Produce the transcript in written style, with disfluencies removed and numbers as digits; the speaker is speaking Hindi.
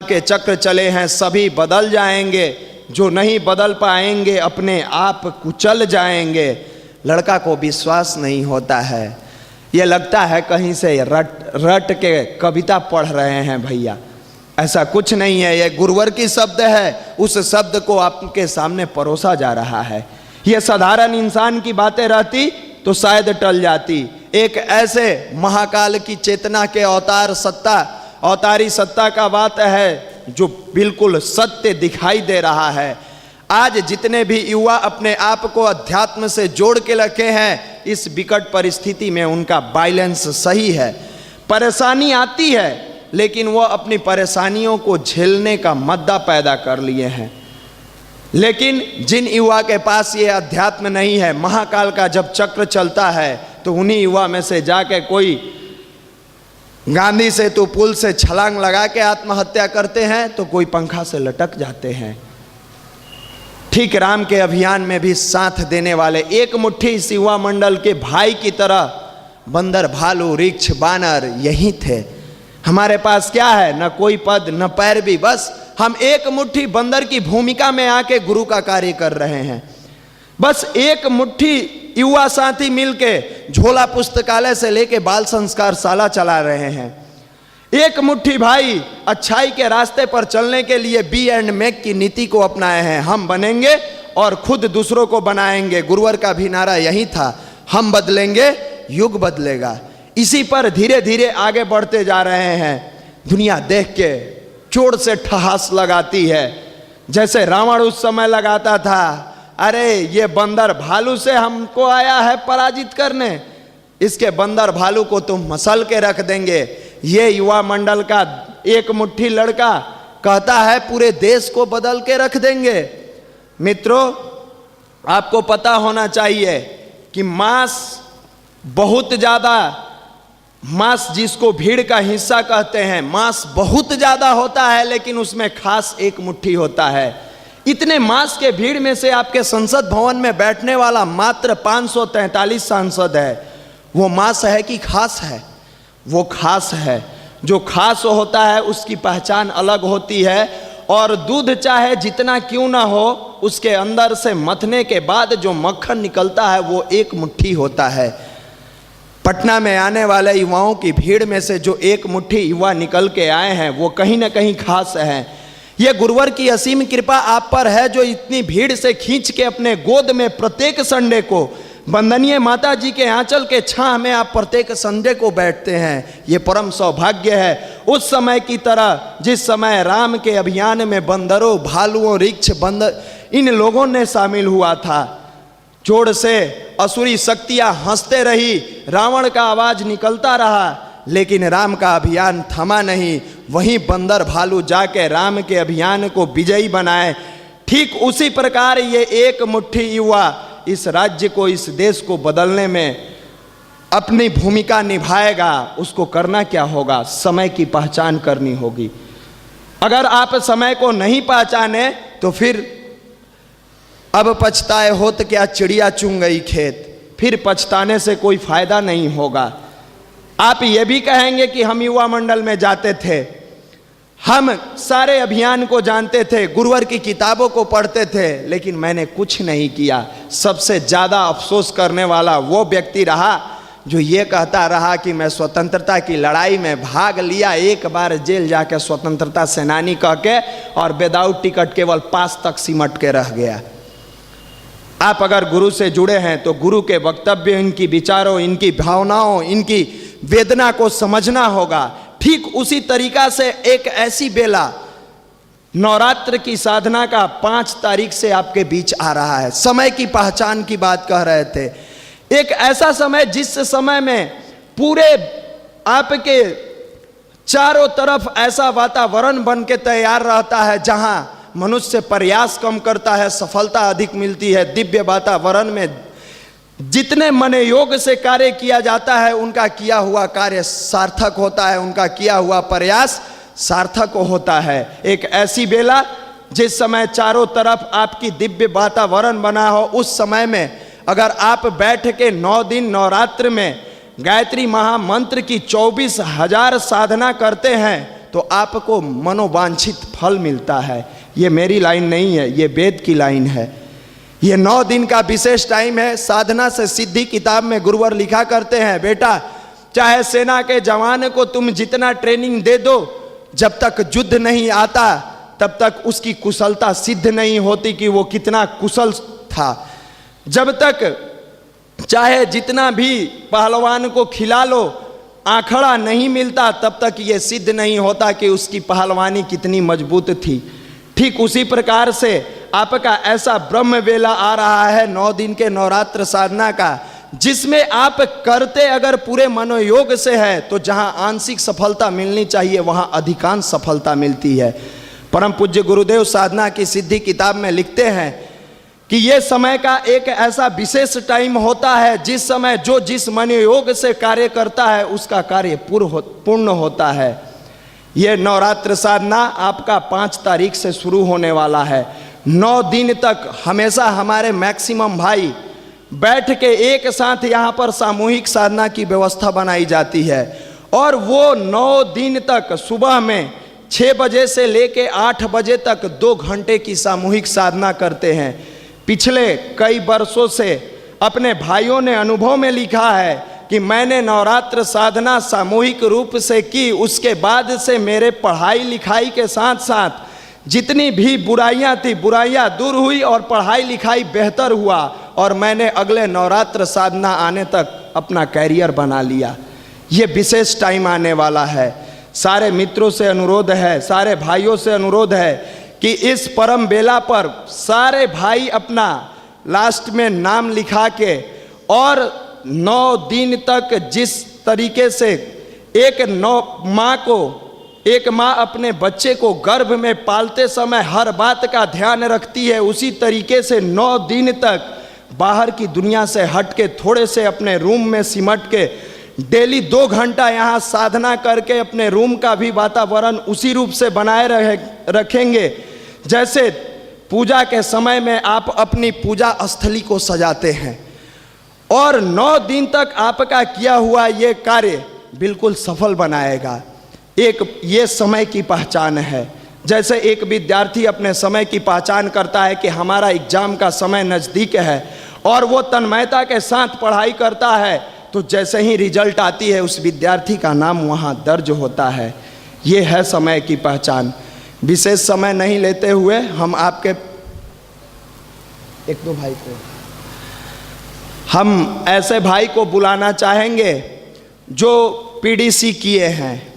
के चक्र चले हैं सभी बदल जाएंगे, जो नहीं बदल पाएंगे अपने आप कुचल जाएंगे। लड़का को विश्वास नहीं होता है, ये लगता है कहीं से रट के कविता पढ़ रहे हैं भैया। ऐसा कुछ नहीं है, ये गुरुवर की शब्द है, उस शब्द को आपके सामने परोसा जा रहा है। ये साधारण इंसान की बातें रहती तो शायद टल जाती। एक ऐसे महाकाल की चेतना के अवतारी सत्ता का बात है जो बिल्कुल सत्य दिखाई दे रहा है। आज जितने भी युवा अपने आप को अध्यात्म से जोड़ के रखे हैं, इस विकट परिस्थिति में उनका बैलेंस सही है। परेशानी आती है लेकिन वह अपनी परेशानियों को झेलने का मद्दा पैदा कर लिए हैं। लेकिन जिन युवा के पास ये अध्यात्म नहीं है, महाकाल का जब चक्र चलता है तो उन्हीं युवा में से जाके कोई गांधी से तो पुल से छलांग लगा के आत्महत्या करते हैं, तो कोई पंखा से लटक जाते हैं। ठीक राम के अभियान में भी साथ देने वाले एक मुट्ठी इस युवा मंडल के भाई की तरह बंदर, भालू, रिक्ष, बानर यही थे। हमारे पास क्या है? न कोई पद न पैरवी, बस हम एक मुट्ठी बंदर की भूमिका में आके गुरु का कार्य कर रहे हैं। बस एक मुट्ठी युवा साथी मिलके झोला पुस्तकालय से लेके बाल संस्कार शाला चला रहे हैं। एक मुट्ठी भाई अच्छाई के रास्ते पर चलने के लिए बी एंड मेक की नीति को अपनाए हैं। हम बनेंगे और खुद दूसरों को बनाएंगे। गुरुवर का भी नारा यही था, हम बदलेंगे युग बदलेगा। इसी पर धीरे धीरे आगे बढ़ते जा रहे हैं। दुनिया देख के जोर से ठहास लगाती है, जैसे रावण उस समय लगाता था, अरे ये बंदर भालू से हमको आया है पराजित करने, इसके बंदर भालू को तुम मसल के रख देंगे। ये युवा मंडल का एक मुट्ठी लड़का कहता है पूरे देश को बदल के रख देंगे। मित्रों, आपको पता होना चाहिए कि मांस बहुत ज्यादा, मांस जिसको भीड़ का हिस्सा कहते हैं, मांस बहुत ज्यादा होता है लेकिन उसमें खास एक मुट्ठी होता है। इतने मांस के भीड़ में से आपके संसद भवन में बैठने वाला मात्र 543 सांसद है। वो मांस है कि खास है? वो खास है। जो खास होता है उसकी पहचान अलग होती है, और दूध चाहे जितना क्यों ना हो, उसके अंदर से मथने के बाद जो मक्खन निकलता है वो एक मुट्ठी होता है। पटना में आने वाले युवाओं की भीड़ में से जो एक मुट्ठी युवा निकल के आए हैं वो कहीं ना कहीं खास हैं। ये गुरुवर की असीम कृपा आप पर है, जो इतनी भीड़ से खींच के अपने गोद में प्रत्येक संडे को, वंदनीय माता जी के आंचल के छांव में आप प्रत्येक संडे को बैठते हैं। ये परम सौभाग्य है। उस समय की तरह जिस समय राम के अभियान में बंदरों, भालुओं, रिक्ष, बंदर इन लोगों ने शामिल हुआ था। जोर से असुरी शक्तियां हंसते रही, रावण का आवाज निकलता रहा, लेकिन राम का अभियान थमा नहीं। वहीं बंदर भालू जाके राम के अभियान को विजयी बनाए। ठीक उसी प्रकार ये एक मुट्ठी युवा इस राज्य को, इस देश को बदलने में अपनी भूमिका निभाएगा। उसको करना क्या होगा? समय की पहचान करनी होगी। अगर आप समय को नहीं पहचाने तो फिर अब पछताए हो तो क्या चिड़िया चुन गई खेत, फिर पछताने से कोई फायदा नहीं होगा। आप ये भी कहेंगे कि हम युवा मंडल में जाते थे, हम सारे अभियान को जानते थे, गुरुवर की किताबों को पढ़ते थे, लेकिन मैंने कुछ नहीं किया। सबसे ज़्यादा अफसोस करने वाला वो व्यक्ति रहा जो ये कहता रहा कि मैं स्वतंत्रता की लड़ाई में भाग लिया, एक बार जेल जाके स्वतंत्रता सेनानी कह के, और विदाउट टिकट केवल पास तक सिमट के रह गया। आप अगर गुरु से जुड़े हैं तो गुरु के वक्तव्य, इनकी विचारों, इनकी भावनाओं, इनकी वेदना को समझना होगा। ठीक उसी तरीका से एक ऐसी बेला नवरात्र की साधना का 5 तारीख से आपके बीच आ रहा है। समय की पहचान की बात कह रहे थे। एक ऐसा समय जिस समय में पूरे आपके चारों तरफ ऐसा वातावरण बन के तैयार रहता है जहां मनुष्य प्रयास कम करता है, सफलता अधिक मिलती है। दिव्य वातावरण में जितने मन योग से कार्य किया जाता है, उनका किया हुआ कार्य सार्थक होता है, उनका किया हुआ प्रयास सार्थक होता है। एक ऐसी बेला जिस समय चारों तरफ आपकी दिव्य वातावरण बना हो, उस समय में अगर आप बैठ के 9 दिन नवरात्र में गायत्री महामंत्र की 24,000 साधना करते हैं तो आपको मनोवांछित फल मिलता है। ये मेरी लाइन नहीं है, ये वेद की लाइन है। ये 9 दिन का विशेष टाइम है। साधना से सिद्धि किताब में गुरुवर लिखा करते हैं, बेटा चाहे सेना के जवान को तुम जितना ट्रेनिंग दे दो, जब तक युद्ध नहीं आता तब तक उसकी कुशलता सिद्ध नहीं होती कि वो कितना कुशल था। जब तक चाहे जितना भी पहलवान को खिला लो, आंकड़ा नहीं मिलता तब तक ये सिद्ध नहीं होता कि उसकी पहलवानी कितनी मजबूत थी। ठीक उसी प्रकार से आपका ऐसा ब्रह्म वेला आ रहा है 9 दिन के नवरात्र साधना का, जिसमें आप करते अगर पूरे मनोयोग से है तो जहां आंशिक सफलता मिलनी चाहिए वहां अधिकांश सफलता मिलती है। परम पूज्य गुरुदेव साधना की सिद्धि किताब में लिखते हैं कि ये समय का एक ऐसा विशेष टाइम होता है जिस समय जो जिस मनोयोग से कार्य करता है उसका कार्य पूर्ण होता है। ये नवरात्र साधना आपका 5 तारीख से शुरू होने वाला है। 9 दिन तक हमेशा हमारे मैक्सिमम भाई बैठ के एक साथ यहाँ पर सामूहिक साधना की व्यवस्था बनाई जाती है और वो 9 दिन तक सुबह में 6 बजे से लेके 8 बजे तक 2 घंटे की सामूहिक साधना करते हैं। पिछले कई वर्षों से अपने भाइयों ने अनुभव में लिखा है कि मैंने नवरात्र साधना सामूहिक रूप से की, उसके बाद से मेरे पढ़ाई लिखाई के साथ साथ जितनी भी बुराइयां थी बुराइयां दूर हुई और पढ़ाई लिखाई बेहतर हुआ और मैंने अगले नवरात्र साधना आने तक अपना कैरियर बना लिया। ये विशेष टाइम आने वाला है। सारे मित्रों से अनुरोध है, सारे भाइयों से अनुरोध है कि इस परम बेला पर सारे भाई अपना लास्ट में नाम लिखा के और 9 दिन तक जिस तरीके से एक माँ अपने बच्चे को गर्भ में पालते समय हर बात का ध्यान रखती है, उसी तरीके से 9 दिन तक बाहर की दुनिया से हट के थोड़े से अपने रूम में सिमट के डेली 2 घंटा यहाँ साधना करके अपने रूम का भी वातावरण उसी रूप से बनाए रखेंगे जैसे पूजा के समय में आप अपनी पूजा स्थली को सजाते हैं। और 9 दिन तक आपका किया हुआ ये कार्य बिल्कुल सफल बनाएगा। एक ये समय की पहचान है। जैसे एक विद्यार्थी अपने समय की पहचान करता है कि हमारा एग्जाम का समय नज़दीक है और वो तन्मयता के साथ पढ़ाई करता है, तो जैसे ही रिजल्ट आती है उस विद्यार्थी का नाम वहाँ दर्ज होता है। ये है समय की पहचान। विशेष समय नहीं लेते हुए हम आपके 1-2 भाई को, हम ऐसे भाई को बुलाना चाहेंगे जो पीडीसी किए हैं,